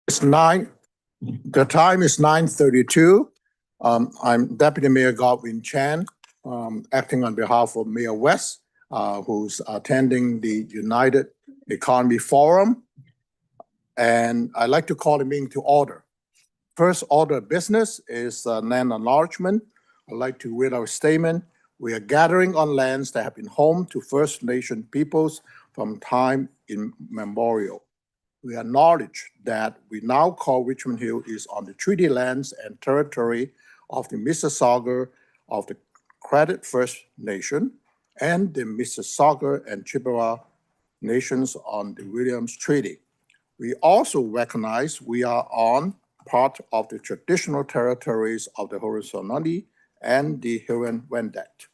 It's nine. The time is 9:32. I'm Deputy Mayor Godwin Chan, acting on behalf of Mayor West, who's attending the United Economy Forum. And I'd like to call the meeting to order. First order of business is land enlargement. I'd like to read our statement. We are gathering on lands that have been home to First Nation peoples from time immemorial. We acknowledge that we now call Richmond Hill is on the treaty lands and territory of the Mississauga of the Credit First Nation and the Mississauga and Chippewa nations on the Williams Treaty. We also recognize we are on part of the traditional territories of the Haudenosaunee and the Huron-Wendat.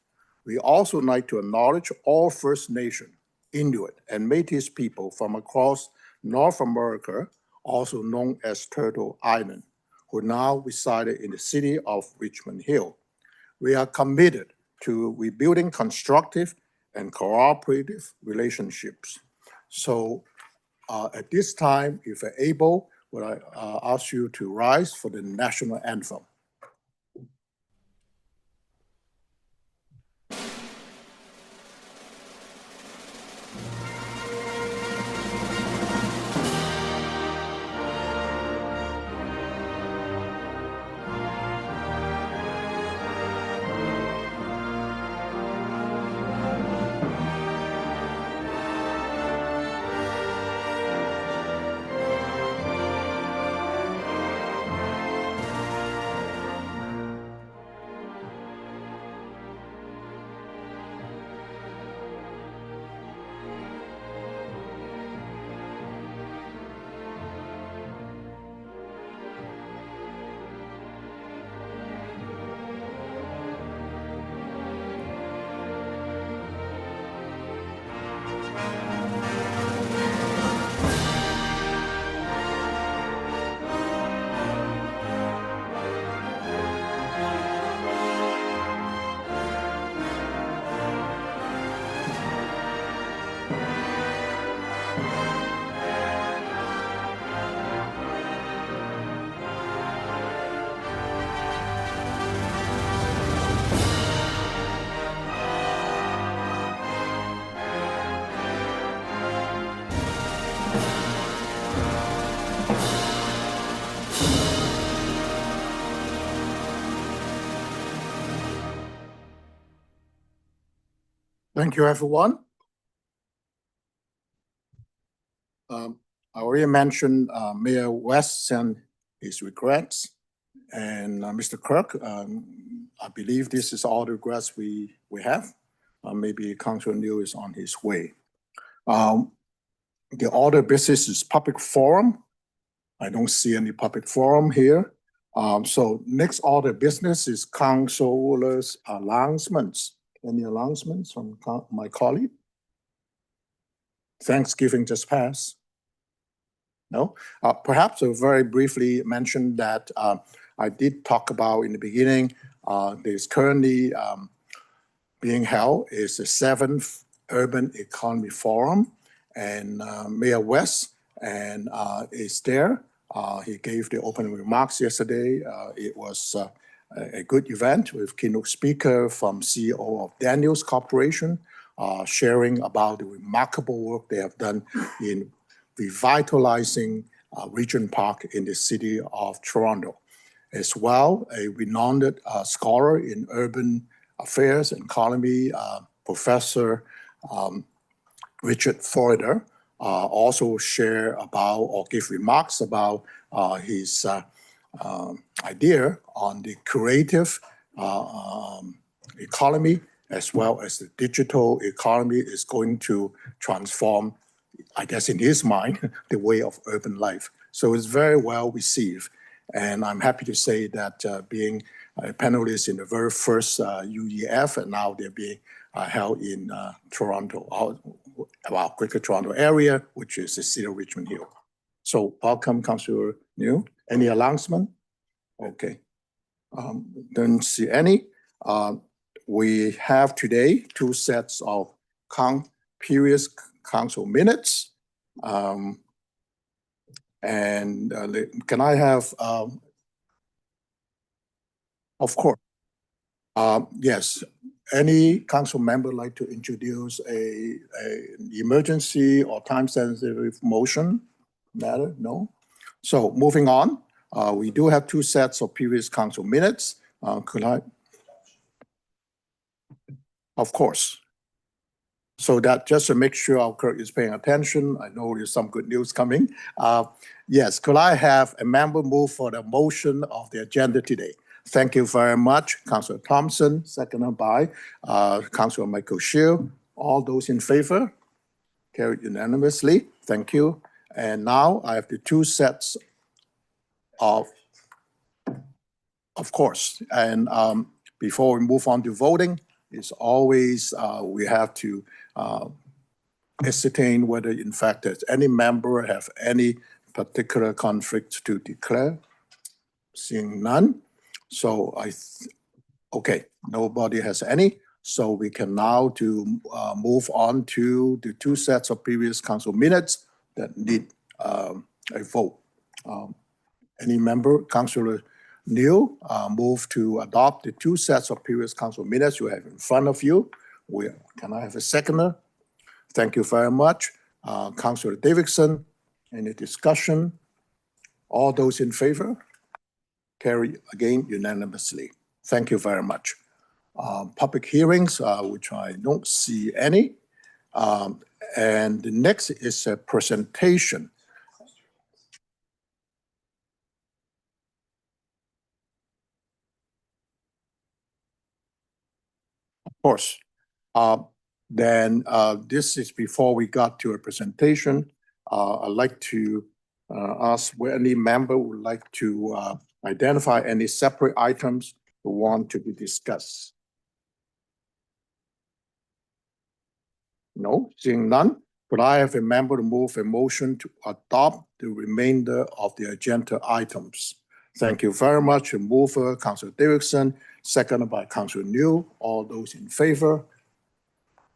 We also like to acknowledge all First Nation, Inuit, and Métis people from across North America, also known as Turtle Island, who now reside in the city of Richmond Hill. We are committed to rebuilding constructive and cooperative relationships. So at this time, if you're able, would I ask you to rise for the national anthem. Thank you, everyone. I already mentioned Mayor West sent his regrets, and Mr. Kirk, I believe this is all the regrets we have. Maybe Councilor New is on his way. The order of business is public forum. I don't see any public forum here. So next order of business is councilors' announcements. Any announcements from my colleague? Thanksgiving just passed. No? Perhaps I'll very briefly mention that I did talk about in the beginning, there's currently being held is the 7th Urban Economy Forum, and Mayor West is there. He gave the opening remarks yesterday. It was a good event with keynote speaker from CEO of Daniels Corporation, sharing about the remarkable work they have done in revitalizing Regent Park in the city of Toronto. As well, a renowned scholar in urban affairs and economy, Professor Richard Forder, also share about or give remarks about his idea on the creative economy as well as the digital economy is going to transform, I guess in his mind, the way of urban life. So it's very well received. And I'm happy to say that being a panelist in the very first UEF, and now they're being held in Toronto, our Greater Toronto area, which is the city of Richmond Hill. So welcome, Councillor New. Any announcement? Okay. Don't see any. We have today 2 sets of previous council minutes. And can I have, of course, yes, any council member like to introduce a emergency or time-sensitive motion? Matter? No? So moving on, we do have two sets of previous council minutes. Could I? Of course. So that just to make sure our clerk is paying attention, I know there's some good news coming. Yes, could I have a member move for the motion of the agenda today? Thank you very much, Councillor Thompson, seconded by Councillor Michael Shield. All those in favor? Carried unanimously. Thank you. And now I have the two sets of course. And before we move on to voting, it's always we have to ascertain whether in fact there's any member have any particular conflict to declare. Seeing none. So okay, nobody has any. So we can now move on to the two sets of previous council minutes that need a vote. Any member, Councillor Neil, move to adopt the two sets of previous council minutes you have in front of you. Can I have a seconder? Thank you very much. Councillor Davidson, any discussion? All those in favor? Carry again unanimously. Thank you very much. Public hearings, which I don't see any. And the next is a presentation. Of course. Then this is before we got to a presentation. I'd like to ask where any member would like to identify any separate items who want to be discussed. No, seeing none. Could I have a member to move a motion to adopt the remainder of the agenda items? Thank you very much. A mover, Councillor Davidson, seconded by Councillor New. All those in favor?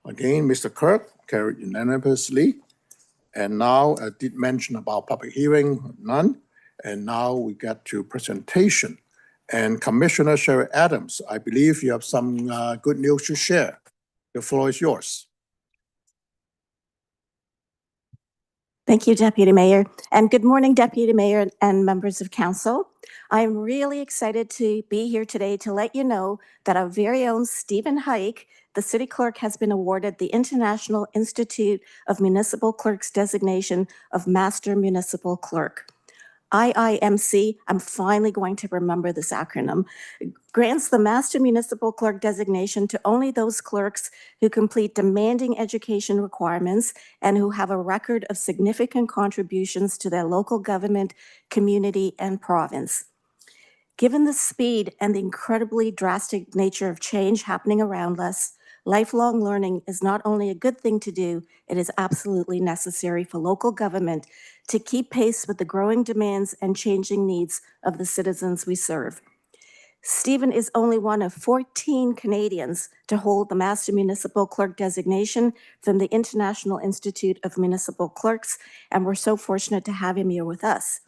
Again, Mr. Kirk, carried unanimously. And now I did mention about public hearing, none. And now we get to presentation. And Commissioner Sherry Adams, I believe you have some good news to share. The floor is yours. Thank you, Deputy Mayor. And good morning, Deputy Mayor and members of council. I'm really excited to be here today to let you know that our very own Stephen Hike, the city clerk, has been awarded the International Institute of Municipal Clerks designation of Master Municipal Clerk. IIMC, I'm finally going to remember this acronym, grants the Master Municipal Clerk designation to only those clerks who complete demanding education requirements and who have a record of significant contributions to their local government, community, and province. Given the speed and the incredibly drastic nature of change happening around us, lifelong learning is not only a good thing to do, it is absolutely necessary for local government to keep pace with the growing demands and changing needs of the citizens we serve. Stephen is only one of 14 Canadians to hold the Master Municipal Clerk designation from the International Institute of Municipal Clerks, and we're so fortunate to have him here with us.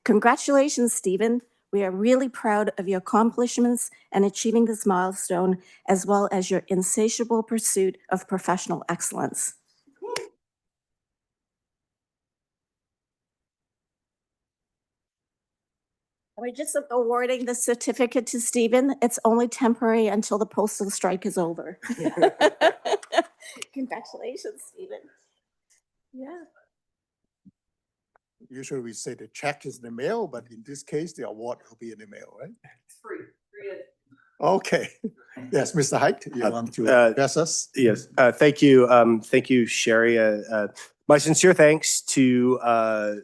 Congratulations, Stephen. We are really proud of your accomplishments and achieving this milestone, as well as your insatiable pursuit of professional excellence. We're just awarding the certificate to Stephen. It's only temporary until the postal strike is over. Congratulations, Stephen. Yeah. Usually we say the check is in the mail, but in this case, the award will be in the mail, right? It's free. Okay. Yes, Mr. Hite, you want to address us? Yes, thank you. Thank you, Sherry. My sincere thanks to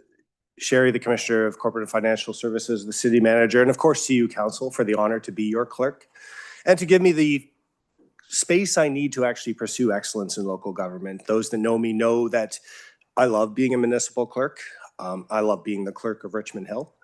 Sherry, the Commissioner of Corporate and Financial Services, the City Manager, and of course to you, Council, for the honor to be your clerk and to give me the space I need to actually pursue excellence in local government. Those that know me know that I love being a municipal clerk. I love being the clerk of Richmond Hill.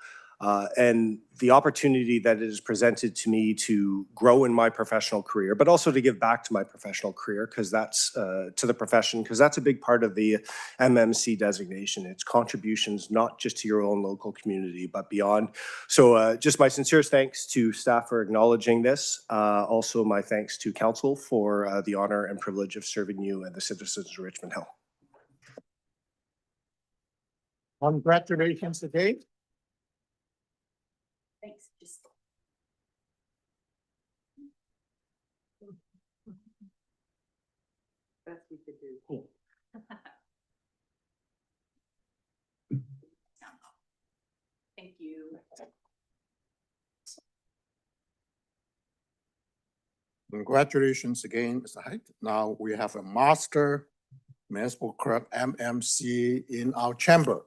and the opportunity that it has presented to me to grow in my professional career, but also to give back to my professional career, because that's to the profession, because that's a big part of the MMC designation. It's contributions not just to your own local community, but beyond. So just my sincerest thanks to staff for acknowledging this. Also my thanks to council for the honor and privilege of serving you and the citizens of Richmond Hill. Congratulations again. Thanks. Best we could do. Thank you. Congratulations again, Mr. Height. Now we have a master municipal clerk MMC in our chamber.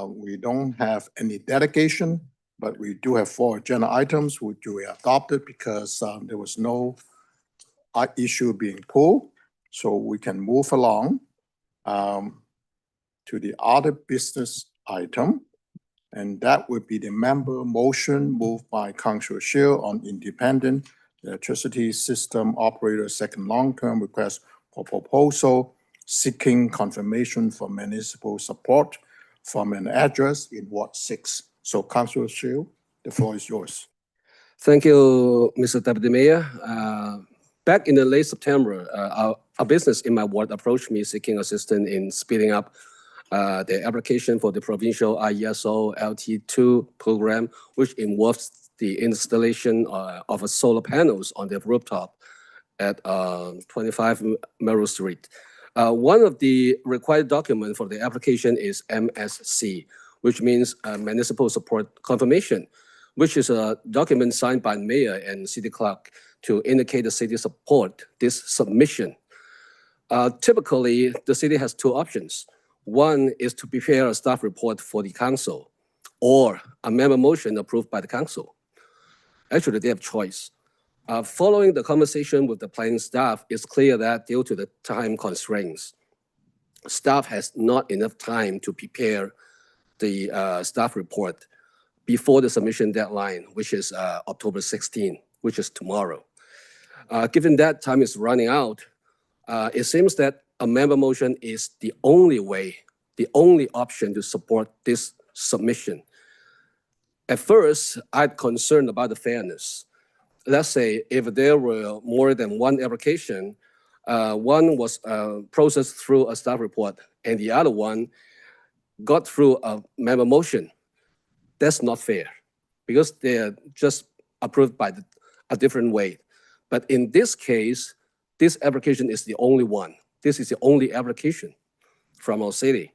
We don't have any delegation, but we do have 4 agenda items which we adopted because there was no issue being pulled. So we can move along to the other business item. And that would be the member motion moved by Councillor Shield on independent electricity system operator second long-term request for proposal seeking confirmation for municipal support from an address in Ward 6. So Councillor Shield, the floor is yours. Thank you, Mr. Deputy Mayor. Back in the late September, a business in my ward approached me seeking assistance in speeding up the application for the provincial IESO LT2 program, which involves the installation of solar panels on the rooftop at 25 Merrill Street. One of the required documents for the application is MSC, which means Municipal Support Confirmation, which is a document signed by mayor and city clerk to indicate the city support this submission. Typically, the city has 2 options. One is to prepare a staff report for the council or a member motion approved by the council. Actually, they have choice. Following the conversation with the planning staff, it's clear that due to the time constraints, staff has not enough time to prepare the staff report before the submission deadline, which is October 16, which is tomorrow. Given that time is running out, it seems that a member motion is the only way, the only option to support this submission. At first, I'm concerned about the fairness. Let's say if there were more than 1 application, one was processed through a staff report and the other one got through a member motion. That's not fair because they're just approved by a different way. But in this case, this application is the only one. This is the only application from our city.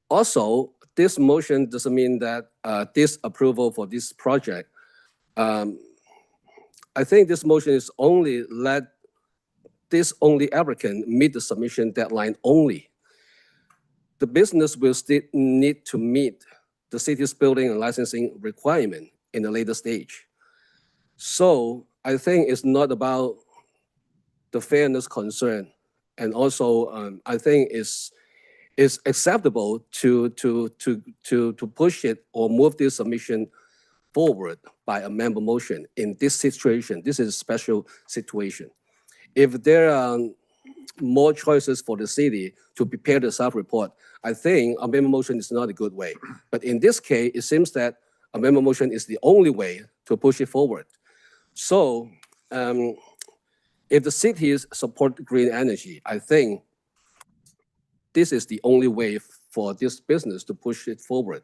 Also, this motion doesn't mean that this approval for this project. I think this motion is only let this only applicant meet the submission deadline only. The business will still need to meet the city's building and licensing requirement in the later stage. So I think it's not about the fairness concern. And also, I think it's acceptable to push it or move this submission forward by a member motion in this situation. This is a special situation. If there are more choices for the city to prepare the staff report, I think a member motion is not a good way. But in this case, it seems that a member motion is the only way to push it forward. So if the cities support green energy, I think this is the only way for this business to push it forward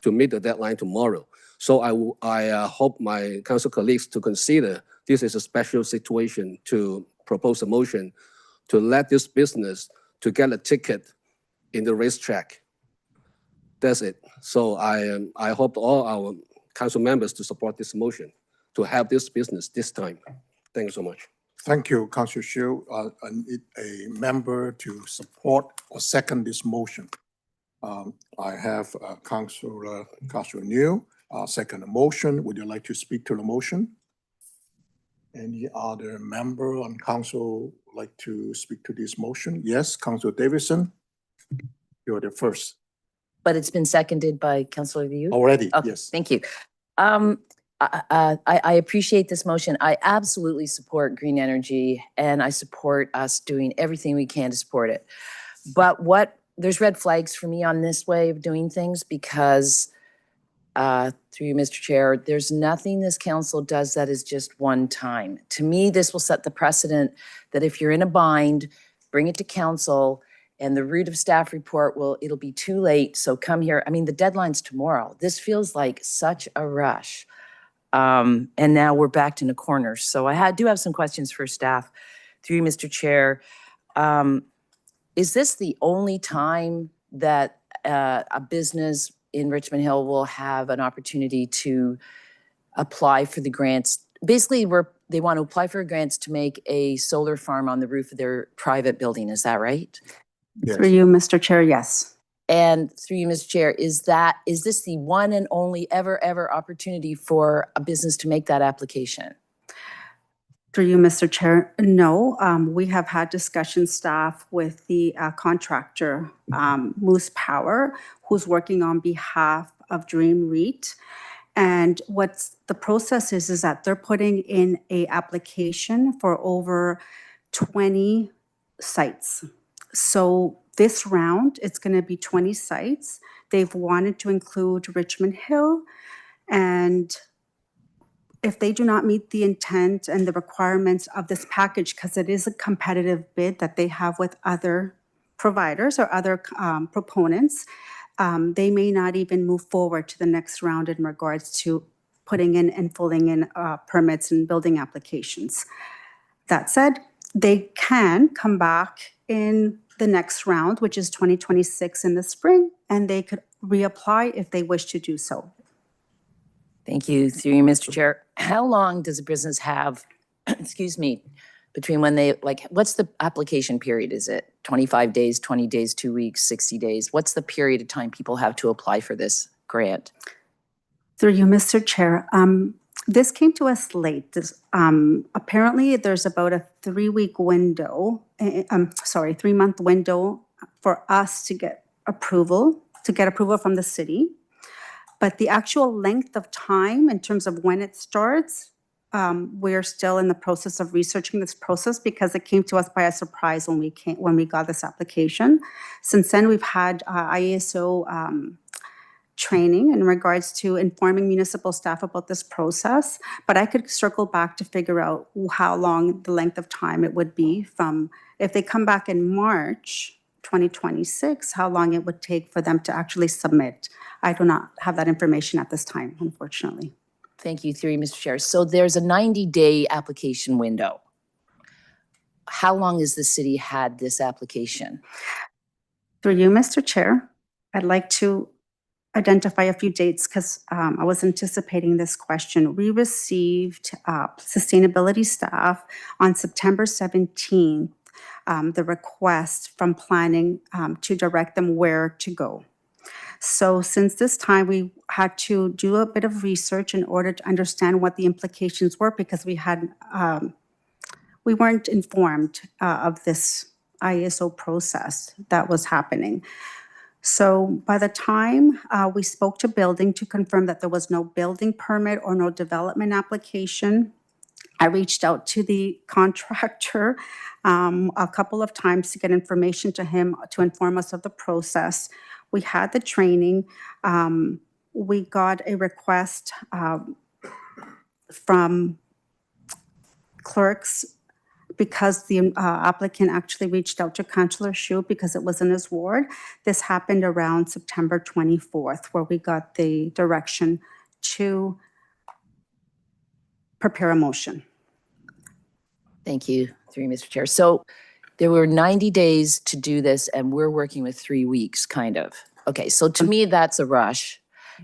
to meet the deadline tomorrow. So I hope my council colleagues to consider this is a special situation to propose a motion to let this business to get a ticket in the racetrack. That's it. So I hope all our council members to support this motion to have this business this time. Thank you so much. Thank you, Councillor Shield. I need a member to support or second this motion. I have Councillor New second the motion. Would you like to speak to the motion? Any other member on council like to speak to this motion? Yes, Councillor Davidson. You're the first But it's been seconded by Councillor Liu? already, Okay, yes. thank you. I appreciate this motion. I absolutely support green energy and I support us doing everything we can to support it. But there's red flags for me on this way of doing things because, through you, Mr. Chair, there's nothing this council does that is just one time. To me, this will set the precedent that if you're in a bind, bring it to council and the root of staff report it'll be too late, so come here. I mean, the deadline's tomorrow. This feels like such a rush. And now we're backed in a corner. So I do have some questions for staff. Through you, Mr. Chair. Is this the only time that a business in Richmond Hill will have an opportunity to apply for the grants? Basically, they want to apply for grants to make a solar farm on the roof of their private building. Is that right? Yes. Through you, Mr. Chair, yes. And through you, Mr. Chair, is this the one and only ever opportunity for a business to make that application? Through you, Mr. Chair, no. We have had discussion staff with the contractor, Moose Power, who's working on behalf of Dream REIT. And what's the process is that they're putting in a application for over 20 sites. So this round, it's going to be 20 sites. They've wanted to include Richmond Hill, and if they do not meet the intent and the requirements of this package, because it is a competitive bid that they have with other providers or other proponents, they may not even move forward to the next round in regards to putting in and filling in permits and building applications. That said, they can come back in the next round, which is 2026 in the spring, and they could reapply if they wish to do so. Thank you. Through you, Mr. Chair. How long does a business have, excuse me, between when they, what's the application period? Is it 25 days, 20 days, 2 weeks, 60 days? What's the period of time people have to apply for this grant? Through you, Mr. Chair, this came to us late. Apparently, there's about a 3-week window, 3-month window for us to get approval from the city. But the actual length of time in terms of when it starts, we're still in the process of researching this process because it came to us by a surprise when we got this application. Since then, we've had ISO training in regards to informing municipal staff about this process, but I could circle back to figure out how long the length of time it would be from if they come back in March 2026, how long it would take for them to actually submit. I do not have that information at this time, unfortunately. Thank you, through you, Mr. Chair. So there's a 90-day application window. How long has the city had this application? Through you, Mr. Chair, I'd like to identify a few dates because I was anticipating this question. We received sustainability staff on September 17th, the request from planning to direct them where to go. So since this time, we had to do a bit of research in order to understand what the implications were because we weren't informed of this ISO process that was happening. So by the time we spoke to building to confirm that there was no building permit or no development application, I reached out to the contractor a couple of times to get information to him to inform us of the process. We had the training. We got a request from clerks because the applicant actually reached out to Councillor Shu because it was in his ward. This happened around September 24th, where we got the direction to prepare a motion. Thank you, through you, Mr. Chair. So there were 90 days to do this and we're working with 3 weeks, kind of. Okay, so to me, that's a rush.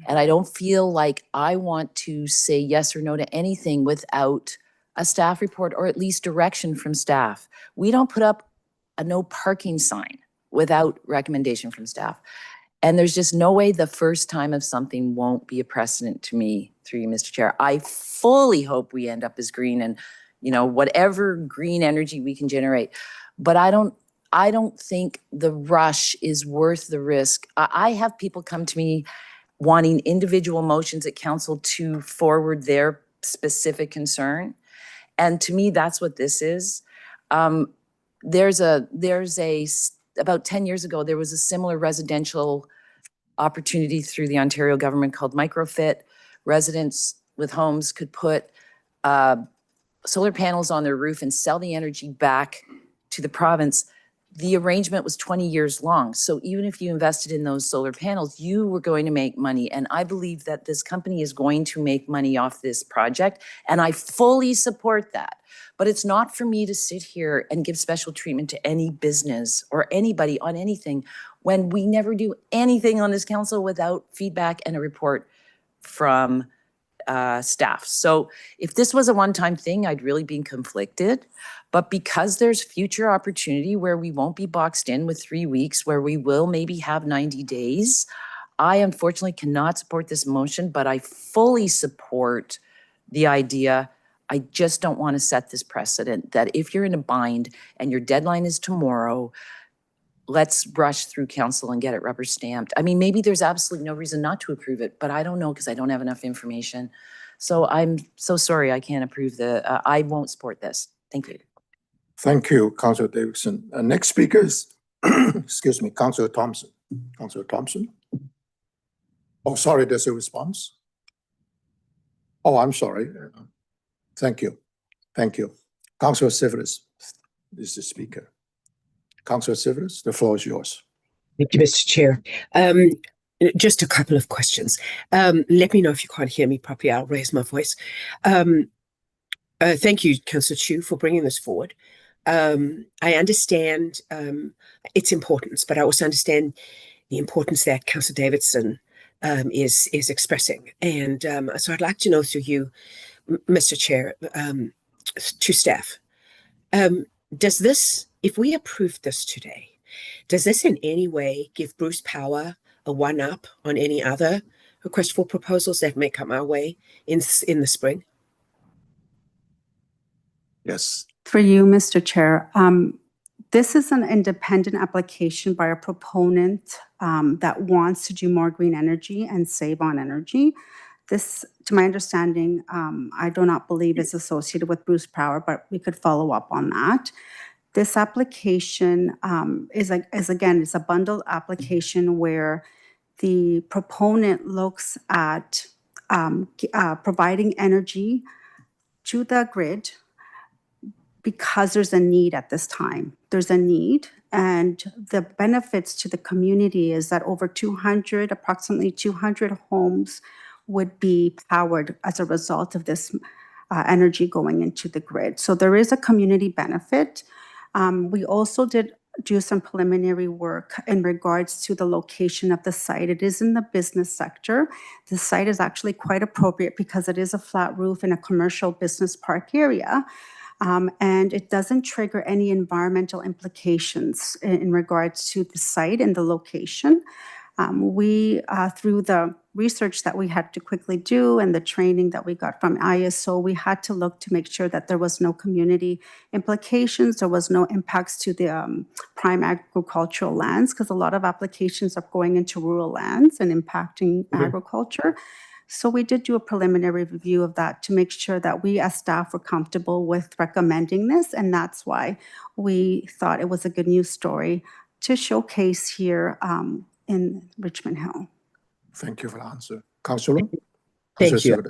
And I don't feel like I want to say yes or no to anything without a staff report or at least direction from staff. We don't put up a no parking sign without recommendation from staff. And there's just no way the first time of something won't be a precedent to me, through you, Mr. Chair. I fully hope we end up as green and, whatever green energy we can generate. But I don't I don't think the rush is worth the risk. I have people come to me wanting individual motions at council to forward their specific concern. And to me, that's what this is. About 10 years ago, there was a similar residential opportunity through the Ontario government called microfit. Residents with homes could put solar panels on their roof and sell the energy back to the province. The arrangement was 20 years long. So even if you invested in those solar panels, you were going to make money. And I believe that this company is going to make money off this project. And I fully support that. But it's not for me to sit here and give special treatment to any business or anybody on anything when we never do anything on this council without feedback and a report from staff. So if this was a one-time thing, I'd really be conflicted. But because there's future opportunity where we won't be boxed in with 3 weeks, where we will maybe have 90 days, I unfortunately cannot support this motion, but I fully support the idea. I just don't want to set this precedent that if you're in a bind and your deadline is tomorrow, let's rush through council and get it rubber stamped. I mean, maybe there's absolutely no reason not to approve it, but I don't know because I don't have enough information. So I'm so sorry I can't approve I won't support this. Thank you. Thank you, Councillor Davidson. Next speaker is, excuse me, Councillor Thompson. Councillor Thompson? Oh, sorry, there's a response? Oh, I'm sorry. Thank you. Thank you. Councillor Civilis is the speaker. Councillor Civilis, the floor is yours. Thank you, Mr. Chair. Just a couple of questions. Let me know if you can't hear me properly. I'll raise my voice. Thank you, Councillor Chu, for bringing this forward. I understand its importance, but I also understand the importance that Councillor Davidson is expressing. And so I'd like to know through you, Mr. Chair, to staff, does this, if we approve this today, does this in any way give Bruce Power a one-up on any other request for proposals that may come our way in the spring? Yes. For you, Mr. Chair, this is an independent application by a proponent that wants to do more green energy and save on energy. This, to my understanding, I do not believe is associated with Bruce Power, but we could follow up on that. This application is a bundled application where the proponent looks at providing energy to the grid because there's a need at this time. There's a need, and the benefits to the community is that approximately 200 homes would be powered as a result of this energy going into the grid. So there is a community benefit. We also did do some preliminary work in regards to the location of the site. It is in the business sector. The site is actually quite appropriate because it is a flat roof in a commercial business park area. And it doesn't trigger any environmental implications in regards to the site and the location. Through the research that we had to quickly do and the training that we got from ISO, we had to look to make sure that there was no community implications, there was no impacts to the prime agricultural lands, because a lot of applications are going into rural lands and impacting agriculture. So we did do a preliminary review of that to make sure that we as staff were comfortable with recommending this, and that's why we thought it was a good news story to showcase here in Richmond Hill. Thank you for the answer. Councillor? Thank you.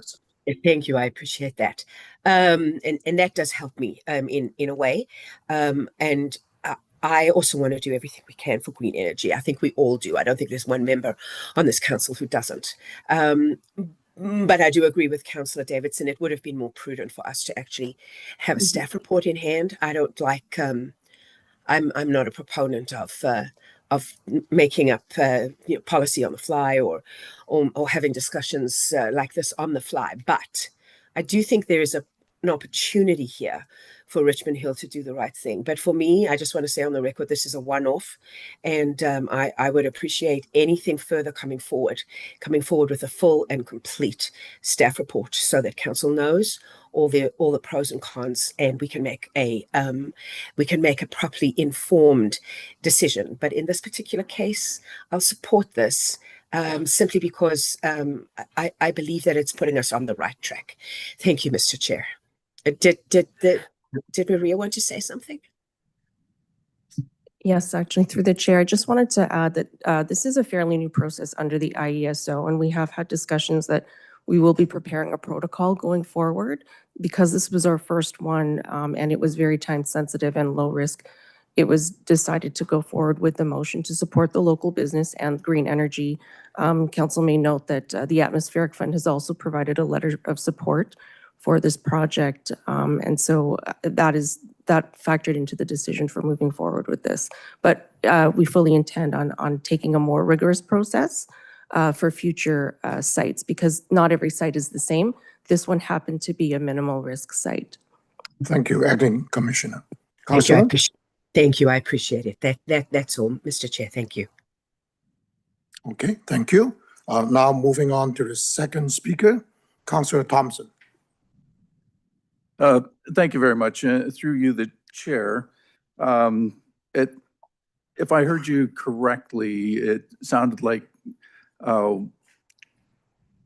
Thank you. I appreciate that. And that does help me in a way. And I also want to do everything we can for green energy. I think we all do. I don't think there's one member on this council who doesn't. But I do agree with Councillor Davidson. It would have been more prudent for us to actually have a staff report in hand. I don't like, I'm not a proponent of making up policy on the fly or having discussions like this on the fly. But I do think there is an opportunity here for Richmond Hill to do the right thing. But for me, I just want to say on the record, this is a one-off, and I would appreciate anything further coming forward with a full and complete staff report so that council knows all the pros and cons, and we can make a properly informed decision. But in this particular case, I'll support this simply because I believe that it's putting us on the right track. Thank you, Mr. Chair. Did Maria want to say something? Yes, actually, through the chair, I just wanted to add that this is a fairly new process under the IESO, and we have had discussions that we will be preparing a protocol going forward. Because this was our first one, and it was very time sensitive and low risk, it was decided to go forward with the motion to support the local business and green energy. Council may note that the Atmospheric Fund has also provided a letter of support for this project, and so that factored into the decision for moving forward with this. But we fully intend on taking a more rigorous process for future sites, because not every site is the same. This one happened to be a minimal risk site. Thank you, Acting Commissioner. Thank you. Councillor? Thank you. I appreciate it. That's all, Mr. Chair. Thank you. Okay, thank you. Now moving on to the second speaker, Councillor Thompson. Thank you very much. Through you, the chair. If I heard you correctly, it sounded like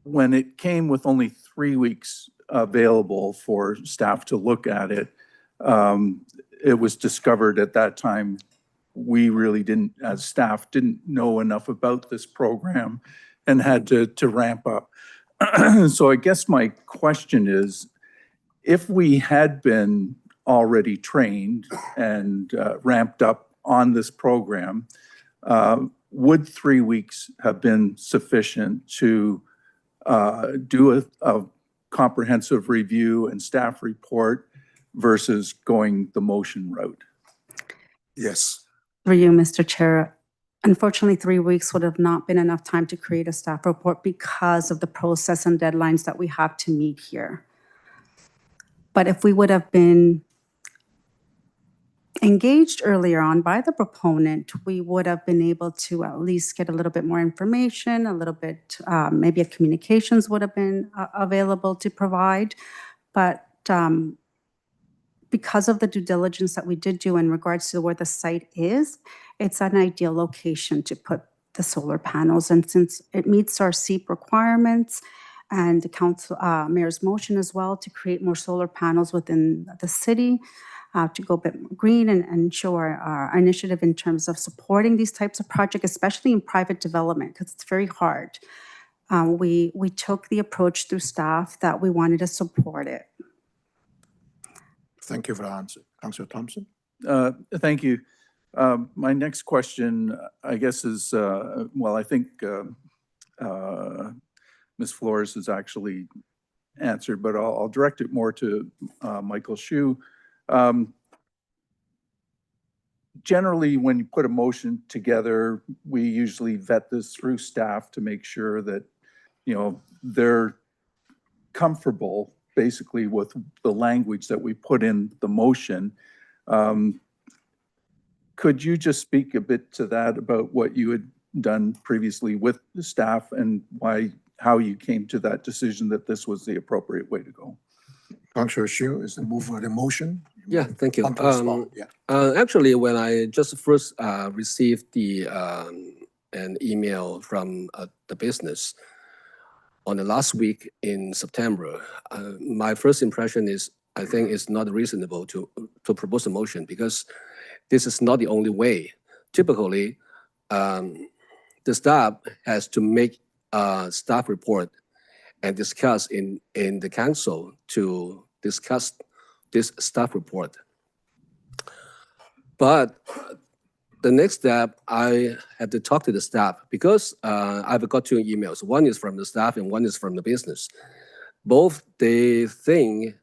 when it came with only 3 weeks available for staff to look at it, it was discovered at that time we really didn't, as staff, didn't know enough about this program and had to ramp up. So I guess my question is, if we had been already trained and ramped up on this program, would 3 weeks have been sufficient to do a comprehensive review and staff report versus going the motion route? Yes. For you, Mr. Chair, unfortunately, 3 weeks would have not been enough time to create a staff report because of the process and deadlines that we have to meet here. But if we would have been engaged earlier on by the proponent, we would have been able to at least get a little bit more information, a little bit, maybe a communications would have been available to provide. But because of the due diligence that we did do in regards to where the site is, it's an ideal location to put the solar panels. And since it meets our SEEP requirements, and the council mayor's motion as well to create more solar panels within the city, to go a bit more green and show our initiative in terms of supporting these types of projects, especially in private development, because it's very hard. We took the approach through staff that we wanted to support it. Thank you for the answer. Councillor Thompson? Thank you. My next question, I guess, is, well, I think Ms. Flores has actually answered, but I'll direct it more to Michael Hsu. Generally, when you put a motion together, we usually vet this through staff to make sure that, you know, they're comfortable basically with the language that we put in the motion. Could you just speak a bit to that about what you had done previously with the staff and how you came to that decision that this was the appropriate way to go? Councillor Hsu is the mover of the motion. Yeah, thank you. Want to respond? Yeah. Actually, when I just first received an email from the business on the last week in September, my first impression is I think it's not reasonable to propose a motion because this is not the only way. Typically, the staff has to make a staff report and discuss in the council to discuss this staff report. But the next step, I had to talk to the staff because I've got 2 emails. One is from the staff and one is from the business. Both they think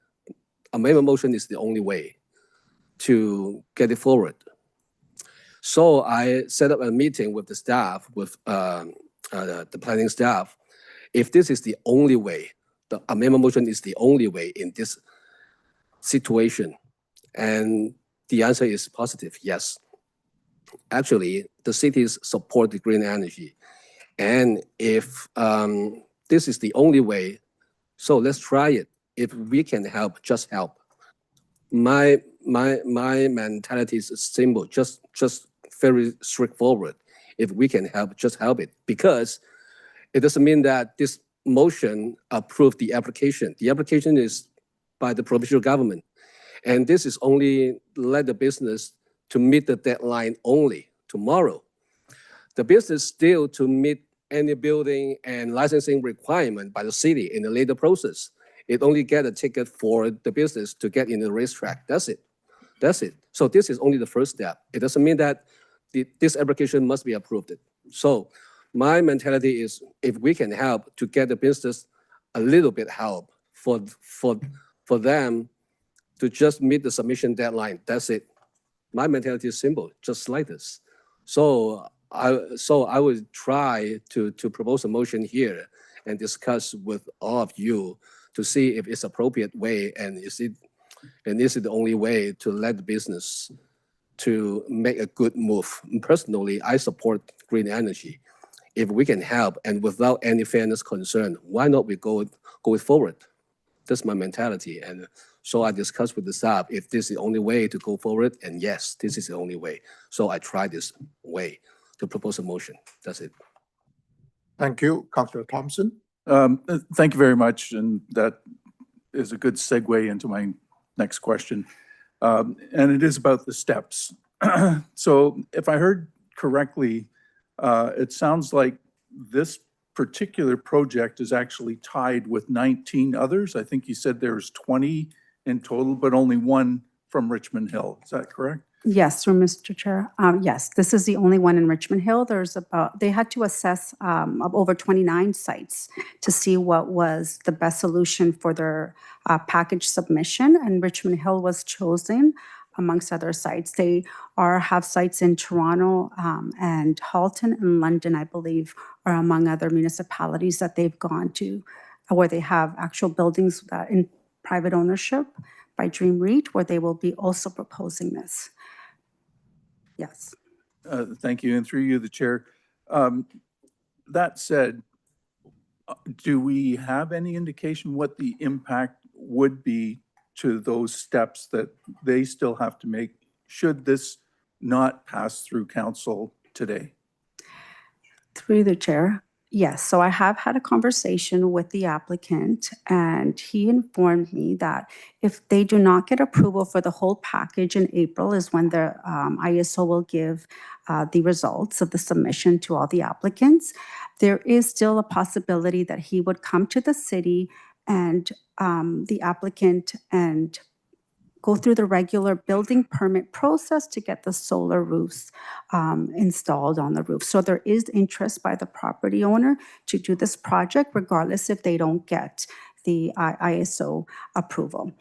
amendment motion is the only way to get it forward. So I set up a meeting with the staff, with the planning staff. If this is the only way, the amendment motion is the only way in this situation, and the answer is positive, yes. Actually, the cities support the green energy. And if this is the only way, so let's try it. if we can help, just help. My mentality is simple, just very straightforward. If we can help, just help it, because it doesn't mean that this motion approved the application. The application is by the provincial government, and this is only let the business to meet the deadline only tomorrow. The business still to meet any building and licensing requirement by the city in the later process. It only get a ticket for the business to get in the racetrack. That's it. That's it. So this is only the first step. It doesn't mean that this application must be approved. So my mentality is if we can help to get the business a little bit help for them to just meet the submission deadline, that's it. My mentality is simple, just like this. So I would try to propose a motion here and discuss with all of you to see if it's appropriate way and is it the only way to let the business to make a good move. Personally, I support green energy. If we can help and without any fairness concern, why not we go forward? That's my mentality. And so I discussed with the staff if this is the only way to go forward, and yes, this is the only way. So I tried this way to propose a motion. That's it. Thank you, Councillor Thompson. Thank you very much, and that is a good segue into my next question. And it is about the steps. So if I heard correctly, it sounds like this particular project is actually tied with 19 others. I think you said there's 20 in total, but only one from Richmond Hill. Is that correct? Yes, Mr. Chair. Yes, this is the only one in Richmond Hill. They had to assess over 29 sites to see what was the best solution for their package submission, and Richmond Hill was chosen amongst other sites. They have sites in Toronto and Halton and London, I believe, are among other municipalities that they've gone to, where they have actual buildings in private ownership by Dream REIT, where they will be also proposing this. Yes. Thank you, and through you, the chair. That said, do we have any indication what the impact would be to those steps that they still have to make should this not pass through council today? Through the chair. Yes, so I have had a conversation with the applicant, and he informed me that if they do not get approval for the whole package in April is when the ISO will give the results of the submission to all the applicants. There is still a possibility that he would come to the city and the applicant and go through the regular building permit process to get the solar roofs installed on the roof. So there is interest by the property owner to do this project regardless if they don't get the ISO approval.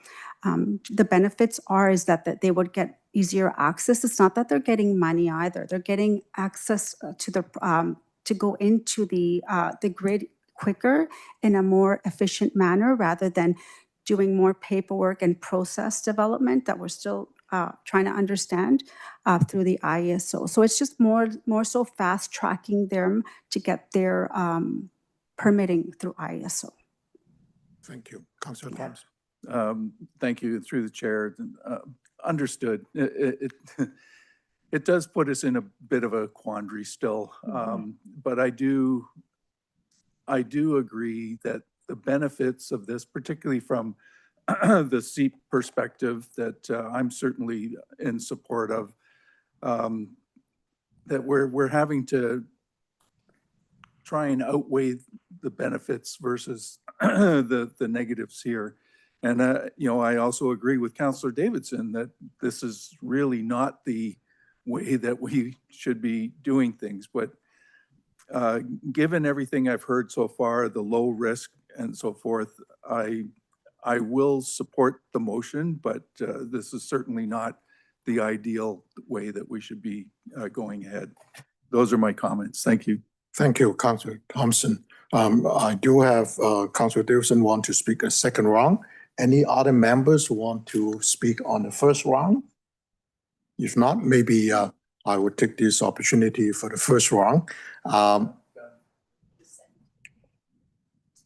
The benefits is that they would get easier access. It's not that they're getting money either. They're getting access to the to go into the grid quicker in a more efficient manner rather than doing more paperwork and process development that we're still trying to understand through the ISO. So it's just more so fast tracking them to get their permitting through ISO. Thank you. Councillor Thompson. Thank you, through the chair. Understood. It does put us in a bit of a quandary still, but I do agree that the benefits of this, particularly from the seat perspective, that I'm certainly in support of, that we're having to try and outweigh the benefits versus the negatives here. And I also agree with Councillor Davidson that this is really not the way that we should be doing things. But given everything I've heard so far, the low risk and so forth, I will support the motion, but this is certainly not the ideal way that we should be going ahead. Those are my comments. Thank you. Thank you, Councillor Thompson. I do have Councillor Davidson want to speak a second round. Any other members who want to speak on the first round? If not, maybe I would take this opportunity for the first round.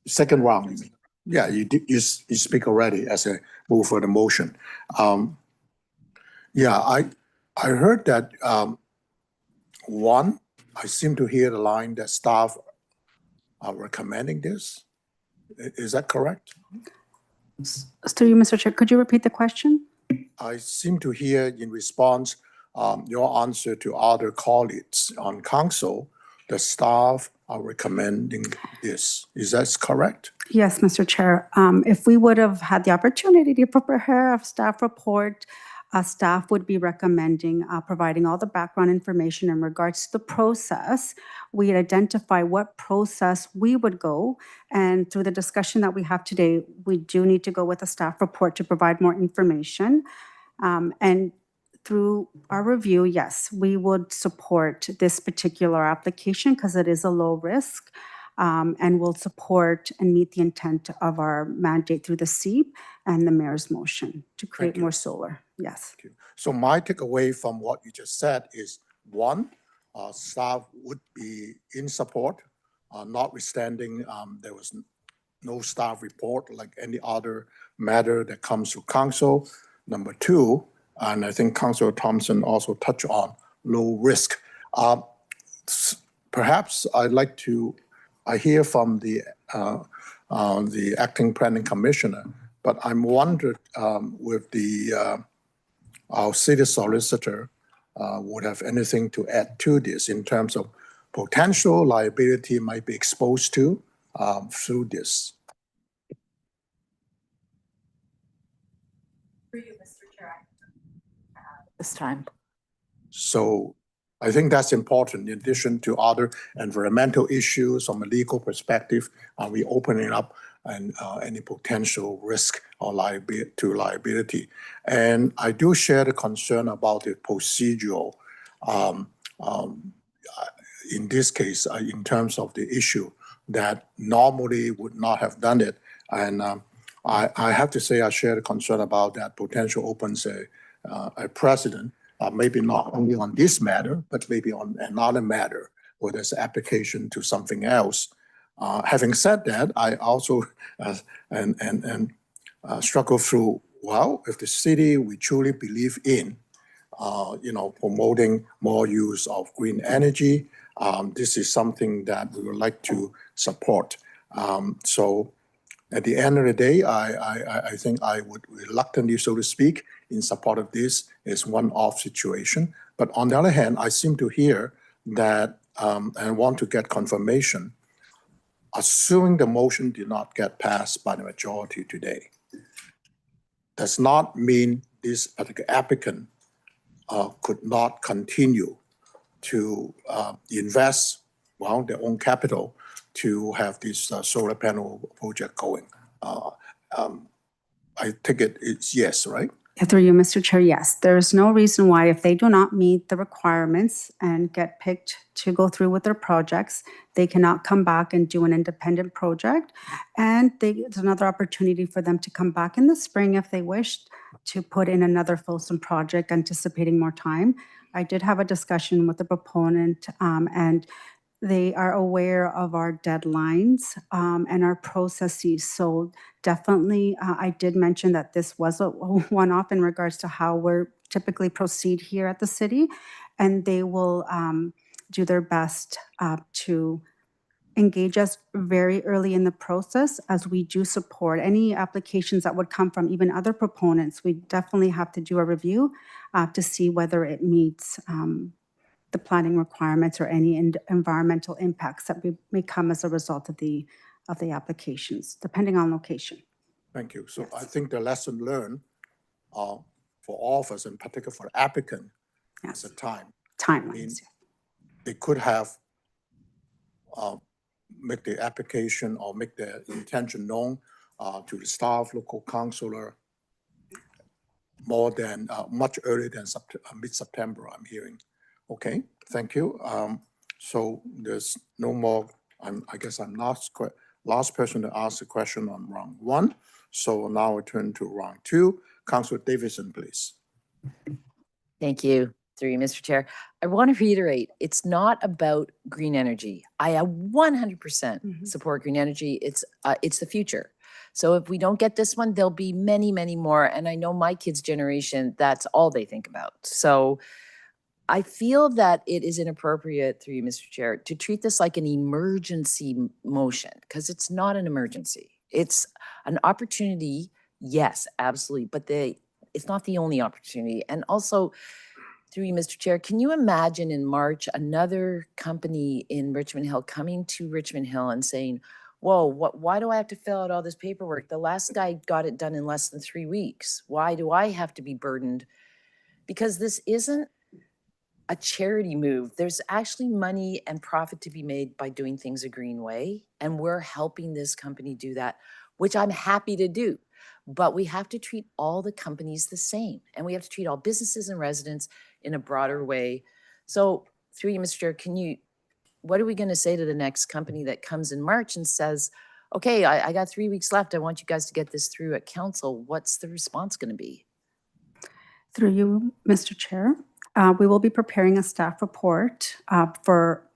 Second round, you mean? Yeah, you speak already as a move for the motion. Yeah, I heard that, one, I seem to hear the line that staff are recommending this. Is that correct? Through you, Mr. Chair, could you repeat the question? I seem to hear in response, your answer to other colleagues on council, the staff are recommending this. Is that correct? Yes, Mr. Chair. If we would have had the opportunity to prepare a staff report, staff would be recommending providing all the background information in regards to the process. We'd identify what process we would go. And through the discussion that we have today, we do need to go with a staff report to provide more information. And through our review, yes, we would support this particular application because it is a low risk. And will support and meet the intent of our mandate through the SEEP and the mayor's motion to create you. more solar. Yes. Thank you. So my takeaway from what you just said is, one, staff would be in support, notwithstanding there was no staff report like any other matter that comes to council. Number two, and I think Councillor Thompson also touched on low risk. Perhaps I hear from the acting planning commissioner, but I'm wondering with our city solicitor would have anything to add to this in terms of potential liability might be exposed to through this. For you, Mr. Chair, this time. So I think that's important. In addition to other environmental issues from a legal perspective, are we opening up and any potential risk or liability? And I do share the concern about the procedural. In this case, in terms of the issue that normally would not have done it, and I have to say I share the concern about that potential opens a precedent. Maybe not only on this matter, but maybe on another matter where there's application to something else. Having said that, I also struggle through, well, if the city we truly believe in, promoting more use of green energy, this is something that we would like to support. So at the end of the day, I think I would reluctantly, so to speak, in support of this is one-off situation. But on the other hand, I seem to hear that, and want to get confirmation, assuming the motion did not get passed by the majority today, does not mean this particular applicant could not continue to invest, well, their own capital to have this solar panel project going. I think it's yes, right? Through you, Mr. Chair, yes. There's no reason why if they do not meet the requirements and get picked to go through with their projects, they cannot come back and do an independent project. And there's another opportunity for them to come back in the spring if they wished to put in another fulsome project, anticipating more time. I did have a discussion with the proponent and they are aware of our deadlines and our processes. So definitely, I did mention that this was a one-off in regards to how we're typically proceed here at the city. And they will do their best to engage us very early in the process as we do support any applications that would come from even other proponents. We definitely have to do a review to see whether it meets the planning requirements or any environmental impacts that may come as a result of the applications, depending on location. Thank you. So Yes. I think the lesson learned for all of us, in particular for the applicant, Yes. is the time. Timelines. They could have make the application or make their intention known to the staff, local councillor, more than much earlier than mid-September, I'm hearing. Okay, thank you. So there's no more, I guess I'm last person to ask the question on round one. So now we turn to round two. Councillor Davidson, please. Thank you, through you, Mr. Chair. I want to reiterate, it's not about green energy. I 100% support green energy. It's the future. So if we don't get this one, there'll be many, many more. And I know my kids' generation, that's all they think about. So I feel that it is inappropriate, through you, Mr. Chair, to treat this like an emergency motion, because it's not an emergency. It's an opportunity, yes, absolutely, but it's not the only opportunity. And also, through you, Mr. Chair, can you imagine in March another company in Richmond Hill coming to Richmond Hill and saying, whoa, why do I have to fill out all this paperwork? The last guy got it done in less than 3 weeks. Why do I have to be burdened? Because this isn't a charity move. There's actually money and profit to be made by doing things a green way. And we're helping this company do that, which I'm happy to do. But we have to treat all the companies the same. And we have to treat all businesses and residents in a broader way. So through you, Mr. Chair, what are we going to say to the next company that comes in March and says, okay, I got 3 weeks left. I want you guys to get this through at council. What's the response going to be? Through you, Mr. Chair, we will be preparing a staff report for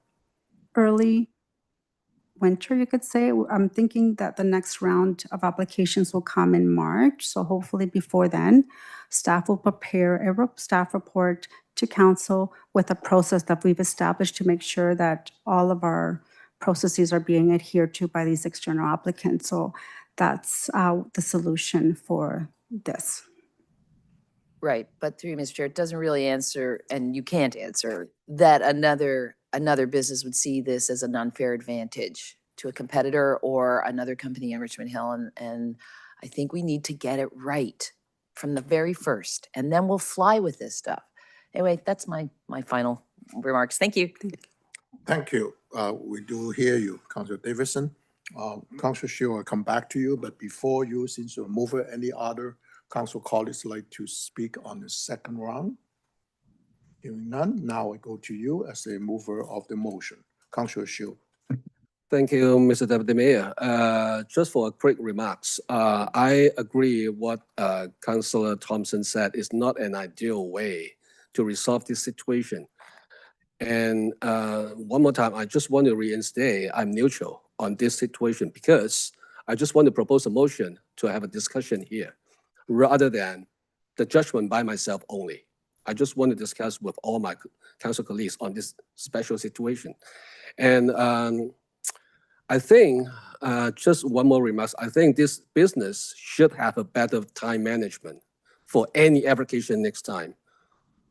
early winter, you could say. I'm thinking that the next round of applications will come in March. So hopefully before then, staff will prepare a staff report to council with a process that we've established to make sure that all of our processes are being adhered to by these external applicants. So that's the solution for this. Right, but through you, Mr. Chair, it doesn't really answer, and you can't answer, that another business would see this as an unfair advantage to a competitor or another company in Richmond Hill. And I think we need to get it right from the very first, and then we'll fly with this stuff. Anyway, that's my final remarks. Thank you. Thank you. We do hear you, Councillor Davidson. Councillor Shiu, I'll come back to you, but before you, since you're a mover, any other council colleagues like to speak on the second round? Hearing none, now I go to you as a mover of the motion. Councillor Shiu. Thank you, Mr. Deputy Mayor. Just for a quick remarks, I agree what Councillor Thompson said is not an ideal way to resolve this situation. And one more time, I just want to reinstate I'm neutral on this situation because I just want to propose a motion to have a discussion here rather than the judgment by myself only. I just want to discuss with all my council colleagues on this special situation. And I think, just one more remark, I think this business should have a better time management for any application next time.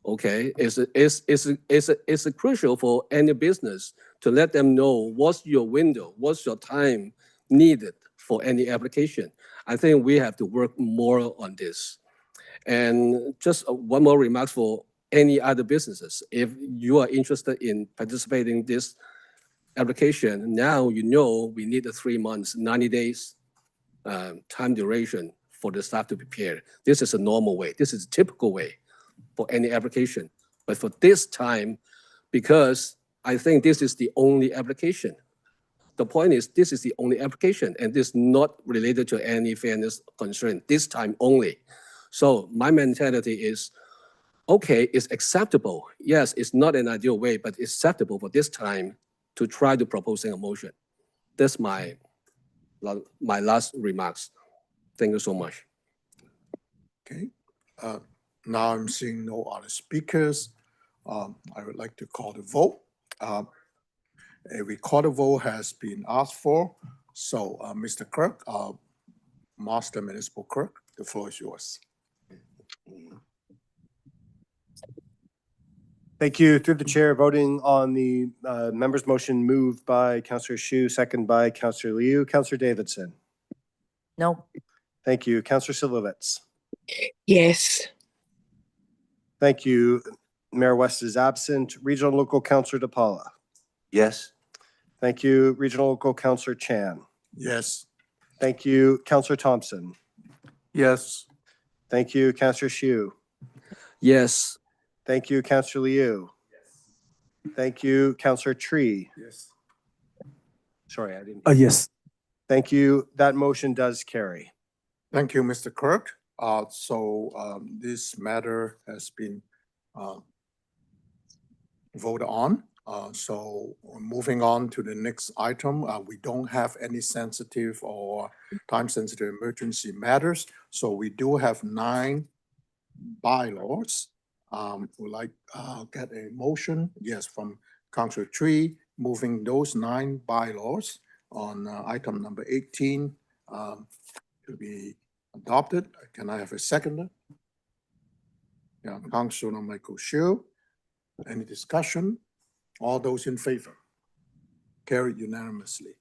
Okay, it's crucial for any business to let them know what's your window, what's your time needed for any application. I think we have to work more on this. And just one more remark for any other businesses. If you are interested in participating in this application, now you know we need a 3 months, 90 days time duration for the staff to prepare. This is a normal way. This is a typical way for any application. But for this time, because I think this is the only application. The point is, this is the only application, and this is not related to any fairness concern, this time only. So my mentality is, okay, it's acceptable. Yes, it's not an ideal way, but it's acceptable for this time to try to proposing a motion. That's my last remarks. Thank you so much. Okay. Now I'm seeing no other speakers. I would like to call the vote. A recorded vote has been asked for. So, Mr. Clerk, Master Municipal Clerk, the floor is yours. Thank you. Through the chair, voting on the member's motion moved by Councillor Shiu, second by Councillor Liu. Councillor Davidson. No. Thank you. Councillor Silovitz. Yes. Thank you. Mayor West is absent. Regional Local Councillor DePaula. Yes. Thank you. Regional Local Councillor Chan. Yes. Thank you. Councillor Thompson. Yes. Thank you. Councillor Shiu. Yes. Thank you. Councillor Liu. Yes. Thank you. Councillor Tree. Yes. Sorry, I didn't. Yes. Thank you. That motion does carry. Thank you, Mr. Clerk. This matter has been voted on. So moving on to the next item, we don't have any sensitive or time-sensitive emergency matters. So we do have 9 bylaws. Would like get a motion, yes, from Councillor Tree, moving those 9 bylaws on item number 18 to be adopted. Can I have a seconder? Yeah, Councillor Michael Shield. Any discussion? All those in favor? Carried unanimously.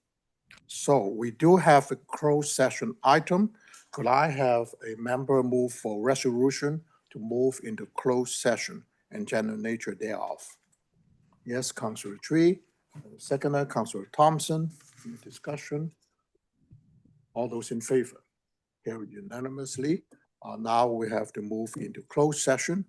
So we do have a closed session item. Could I have a member move for resolution to move into closed session and general nature thereof? Yes, Councillor Tree. Seconder, Councillor Thompson. Any discussion? All those in favor? Carried unanimously. Now we have to move into closed session.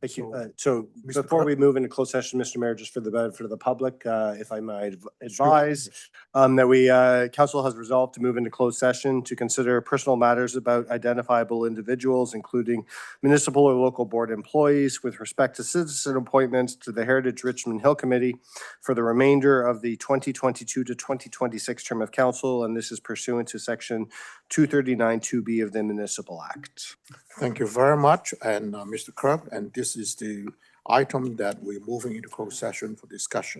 Thank you. So, So Mr. before Clerk? we move into closed session, Mr. Mayor, just for the benefit of the public, if I might advise that we, council has resolved to move into closed session to consider personal matters about identifiable individuals, including municipal or local board employees with respect to citizen appointments to the Heritage Richmond Hill Committee for the remainder of the 2022 to 2026 term of council, and this is pursuant to section 239 2B of the Municipal Act. Thank you very much, and Mr. Clerk, and this is the item that we're moving into closed session for discussion.